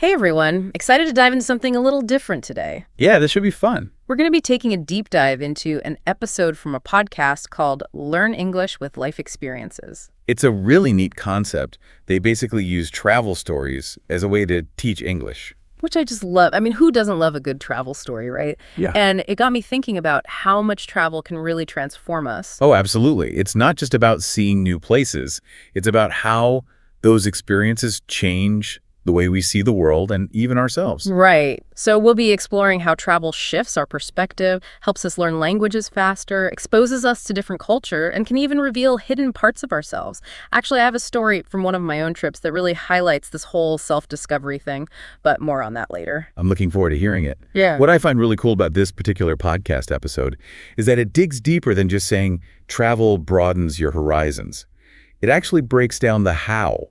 Hey everyone, excited to dive into something a little different today. Yeah, this should be fun. We're going to be taking a deep dive into an episode from a podcast called Learn English with Life Experiences. It's a really neat concept. They basically use travel stories as a way to teach English. Which I just love. I mean, who doesn't love a good travel story, right? Yeah. And it got me thinking about how much travel can really transform us. Oh, absolutely. It's not just about seeing new places. It's about how those experiences change the way we see the world and even ourselves. Right. So we'll be exploring how travel shifts our perspective, helps us learn languages faster, exposes us to different culture, and can even reveal hidden parts of ourselves. Actually, I have a story from one of my own trips that really highlights this whole self-discovery thing, but more on that later. I'm looking forward to hearing it. Yeah. What I find really cool about this particular podcast episode is that it digs deeper than just saying travel broadens your horizons. It actually breaks down the how.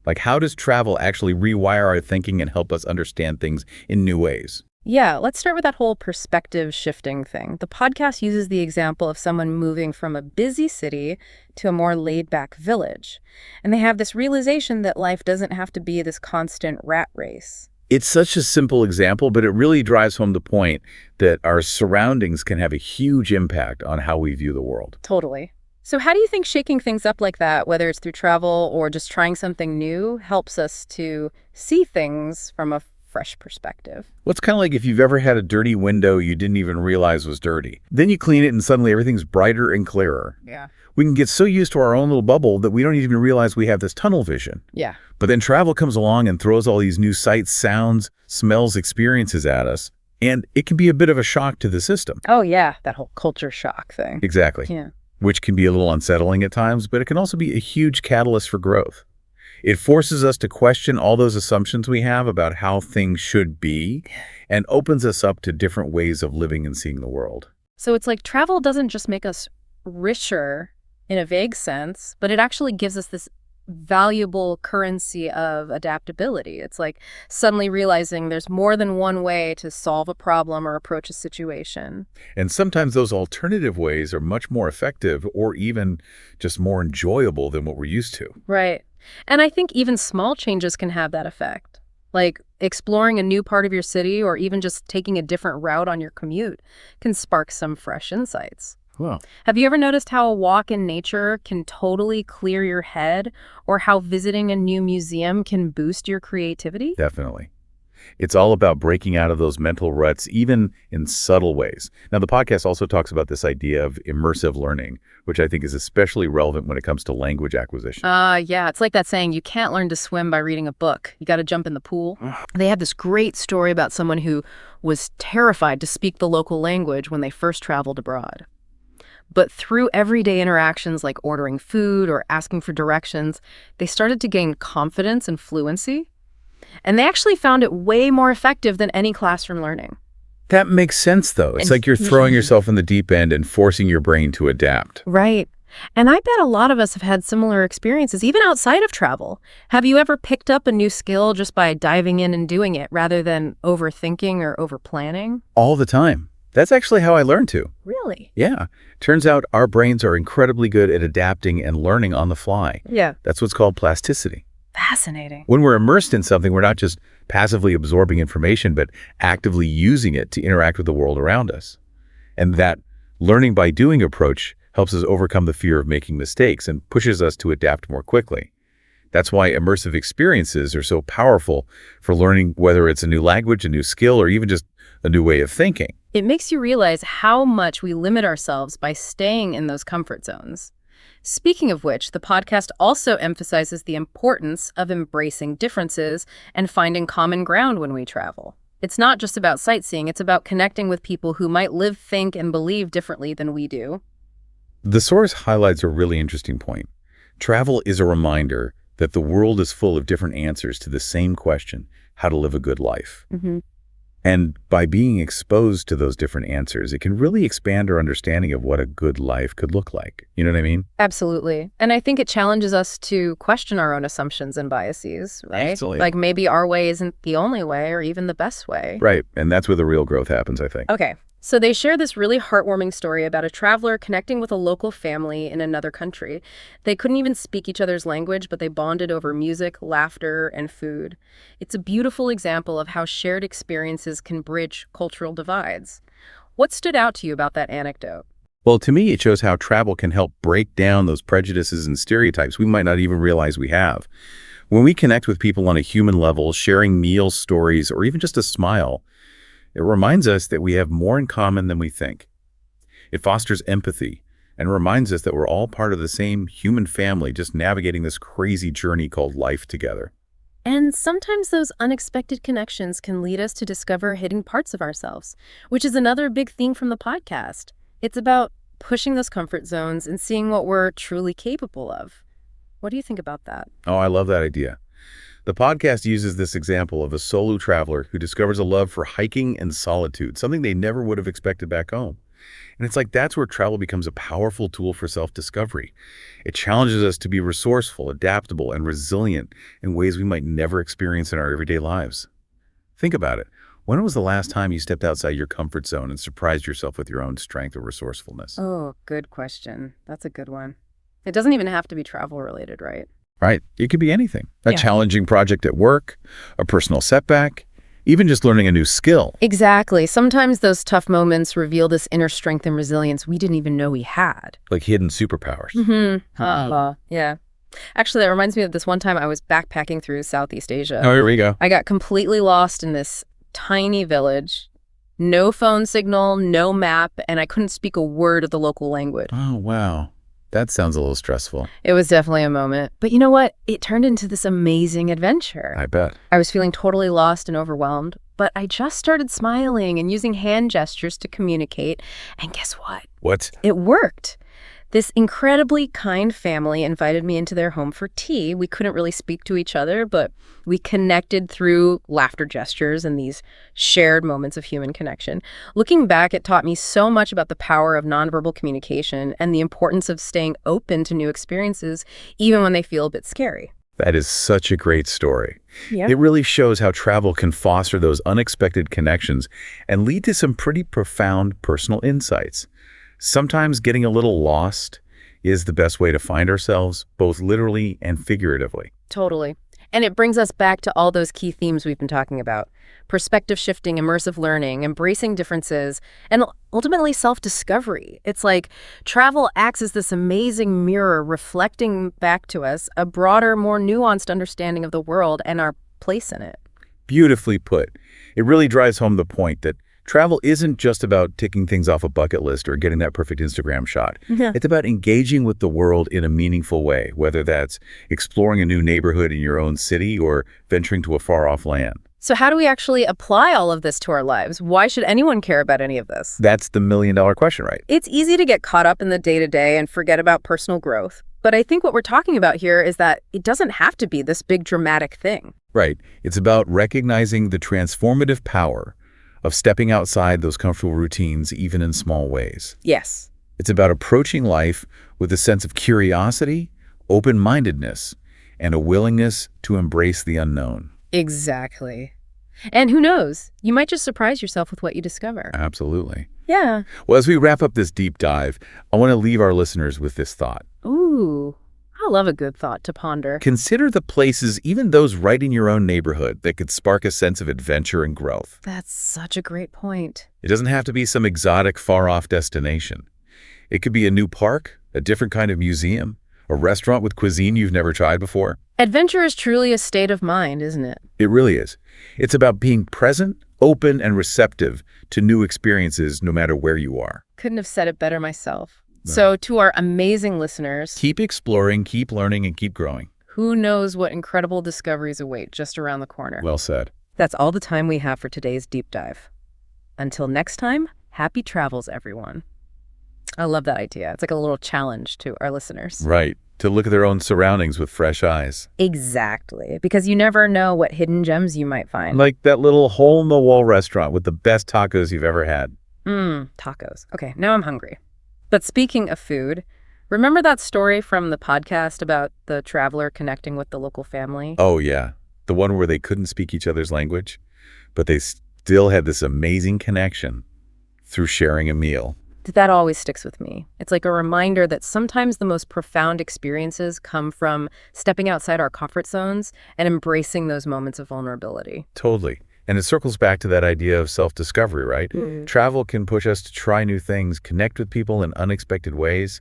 Like, how does travel actually rewire our thinking and help us understand things in new ways? Yeah, let's start with that whole perspective shifting thing. The podcast uses the example of someone moving from a busy city to a more laid-back village. And they have this realization that life doesn't have to be this constant rat race. It's such a simple example, but it really drives home the point that our surroundings can have a huge impact on how we view the world. Totally. So how do you think shaking things up like that, whether it's through travel or just trying something new, helps us to see things from a fresh perspective? Well, it's kind of like if you've ever had a dirty window you didn't even realize was dirty. Then you clean it and suddenly everything's brighter and clearer. Yeah. We can get so used to our own little bubble that we don't even realize we have this tunnel vision. Yeah. But then travel comes along and throws all these new sights, sounds, smells, experiences at us. And it can be a bit of a shock to the system. Oh, yeah. That whole culture shock thing. Exactly. Yeah. Which can be a little unsettling at times, but it can also be a huge catalyst for growth. It forces us to question all those assumptions we have about how things should be and opens us up to different ways of living and seeing the world. So it's like travel doesn't just make us richer in a vague sense, but it actually gives us this valuable currency of adaptability. It's like suddenly realizing there's more than one way to solve a problem or approach a situation. And sometimes those alternative ways are much more effective or even just more enjoyable than what we're used to. Right. And I think even small changes can have that effect. Like exploring a new part of your city or even just taking a different route on your commute can spark some fresh insights. Wow. Have you ever noticed how a walk in nature can totally clear your head, or how visiting a new museum can boost your creativity? Definitely. It's all about breaking out of those mental ruts, even in subtle ways. Now, the podcast also talks about this idea of immersive learning, which I think is especially relevant when it comes to language acquisition. Yeah, it's like that saying, you can't learn to swim by reading a book. You got to jump in the pool. They have this great story about someone who was terrified to speak the local language when they first traveled abroad. But through everyday interactions like ordering food or asking for directions, they started to gain confidence and fluency. And they actually found it way more effective than any classroom learning. That makes sense, though. It's like you're throwing yourself in the deep end and forcing your brain to adapt. Right. And I bet a lot of us have had similar experiences, even outside of travel. Have you ever picked up a new skill just by diving in and doing it rather than overthinking or overplanning? All the time. That's actually how I learned to. Really? Yeah. Turns out our brains are incredibly good at adapting and learning on the fly. Yeah. That's what's called plasticity. Fascinating. When we're immersed in something, we're not just passively absorbing information, but actively using it to interact with the world around us. And that learning by doing approach helps us overcome the fear of making mistakes and pushes us to adapt more quickly. That's why immersive experiences are so powerful for learning, whether it's a new language, a new skill, or even just a new way of thinking. It makes you realize how much we limit ourselves by staying in those comfort zones. Speaking of which, the podcast also emphasizes the importance of embracing differences and finding common ground when we travel. It's not just about sightseeing, it's about connecting with people who might live, think, and believe differently than we do. The source highlights a really interesting point. Travel is a reminder that the world is full of different answers to the same question, how to live a good life. Mm-hmm. And by being exposed to those different answers, it can really expand our understanding of what a good life could look like. You know what I mean? Absolutely. And I think it challenges us to question our own assumptions and biases, right? Absolutely. Like maybe our way isn't the only way or even the best way. Right. And that's where the real growth happens, I think. Okay. So they share this really heartwarming story about a traveler connecting with a local family in another country. They couldn't even speak each other's language, but they bonded over music, laughter, and food. It's a beautiful example of how shared experiences can bridge cultural divides. What stood out to you about that anecdote? Well, to me, it shows how travel can help break down those prejudices and stereotypes we might not even realize we have. When we connect with people on a human level, sharing meals, stories, or even just a smile, it reminds us that we have more in common than we think. It fosters empathy and reminds us that we're all part of the same human family, just navigating this crazy journey called life together. And sometimes those unexpected connections can lead us to discover hidden parts of ourselves, which is another big theme from the podcast. It's about pushing those comfort zones and seeing what we're truly capable of. What do you think about that? Oh, I love that idea. The podcast uses this example of a solo traveler who discovers a love for hiking and solitude, something they never would have expected back home. And it's like that's where travel becomes a powerful tool for self-discovery. It challenges us to be resourceful, adaptable, and resilient in ways we might never experience in our everyday lives. Think about it. When was the last time you stepped outside your comfort zone and surprised yourself with your own strength or resourcefulness? Oh, good question. That's a good one. It doesn't even have to be travel related, right? Right? It could be anything. A Yeah. challenging project at work, a personal setback, even just learning a new skill. Exactly. Sometimes those tough moments reveal this inner strength and resilience we didn't even know we had. Like hidden superpowers. Yeah. Actually, that reminds me of this one time I was backpacking through Southeast Asia. Oh, here we go. I got completely lost in this tiny village. No phone signal, no map, and I couldn't speak a word of the local language. Oh, wow. That sounds a little stressful. It was definitely a moment. But you know what? It turned into this amazing adventure. I bet. I was feeling totally lost and overwhelmed, but I just started smiling and using hand gestures to communicate. And guess what? What? It worked. This incredibly kind family invited me into their home for tea. We couldn't really speak to each other, but we connected through laughter gestures and these shared moments of human connection. Looking back, it taught me so much about the power of nonverbal communication and the importance of staying open to new experiences, even when they feel a bit scary. That is such a great story. Yeah. It really shows how travel can foster those unexpected connections and lead to some pretty profound personal insights. Sometimes getting a little lost is the best way to find ourselves, both literally and figuratively. Totally. And it brings us back to all those key themes we've been talking about. Perspective shifting, immersive learning, embracing differences, and ultimately self-discovery. It's like travel acts as this amazing mirror reflecting back to us a broader, more nuanced understanding of the world and our place in it. Beautifully put. It really drives home the point that travel isn't just about ticking things off a bucket list or getting that perfect Instagram shot. Yeah. It's about engaging with the world in a meaningful way, whether that's exploring a new neighborhood in your own city or venturing to a far-off land. So how do we actually apply all of this to our lives? Why should anyone care about any of this? That's the million-dollar question, right? It's easy to get caught up in the day-to-day and forget about personal growth. But I think what we're talking about here is that it doesn't have to be this big dramatic thing. Right. It's about recognizing the transformative power of stepping outside those comfortable routines, even in small ways. Yes. It's about approaching life with a sense of curiosity, open-mindedness, and a willingness to embrace the unknown. Exactly. And who knows? You might just surprise yourself with what you discover. Absolutely. Yeah. Well, as we wrap up this deep dive, I want to leave our listeners with this thought. Ooh, I love a good thought to ponder. Consider the places, even those right in your own neighborhood, that could spark a sense of adventure and growth. That's such a great point. It doesn't have to be some exotic, far-off destination. It could be a new park, a different kind of museum, a restaurant with cuisine you've never tried before. Adventure is truly a state of mind, isn't it? It really is. It's about being present, open, and receptive to new experiences no matter where you are. Couldn't have said it better myself. No. So to our amazing listeners, Keep exploring, keep learning, and keep growing. who knows what incredible discoveries await just around the corner. Well said. That's all the time we have for today's deep dive. Until next time, happy travels, everyone. I love that idea. It's like a little challenge to our listeners. Right. To look at their own surroundings with fresh eyes. Exactly. Because you never know what hidden gems you might find. Like that little hole-in-the-wall restaurant with the best tacos you've ever had. Tacos. Okay, now I'm hungry. But speaking of food, remember that story from the podcast about the traveler connecting with the local family? Oh, yeah. The one where they couldn't speak each other's language, but they still had this amazing connection through sharing a meal. That always sticks with me. It's like a reminder that sometimes the most profound experiences come from stepping outside our comfort zones and embracing those moments of vulnerability. Totally. And it circles back to that idea of self-discovery, right? Travel can push us to try new things, connect with people in unexpected ways,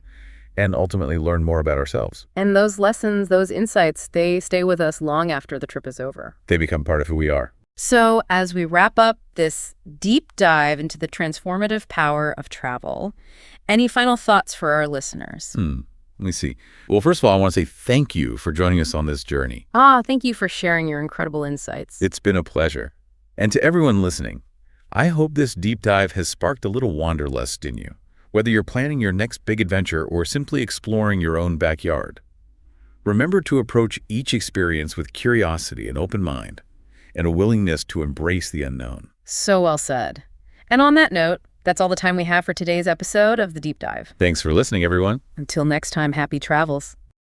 and ultimately learn more about ourselves. And those lessons, those insights, they stay with us long after the trip is over. They become part of who we are. So as we wrap up this deep dive into the transformative power of travel, any final thoughts for our listeners? Let me see. Well, first of all, I want to say thank you for joining us on this journey. Thank you for sharing your incredible insights. It's been a pleasure. And to everyone listening, I hope this deep dive has sparked a little wanderlust in you, whether you're planning your next big adventure or simply exploring your own backyard. Remember to approach each experience with curiosity and open mind, and a willingness to embrace the unknown. So well said. And on that note, that's all the time we have for today's episode of The Deep Dive. Thanks for listening, everyone. Until next time, happy travels.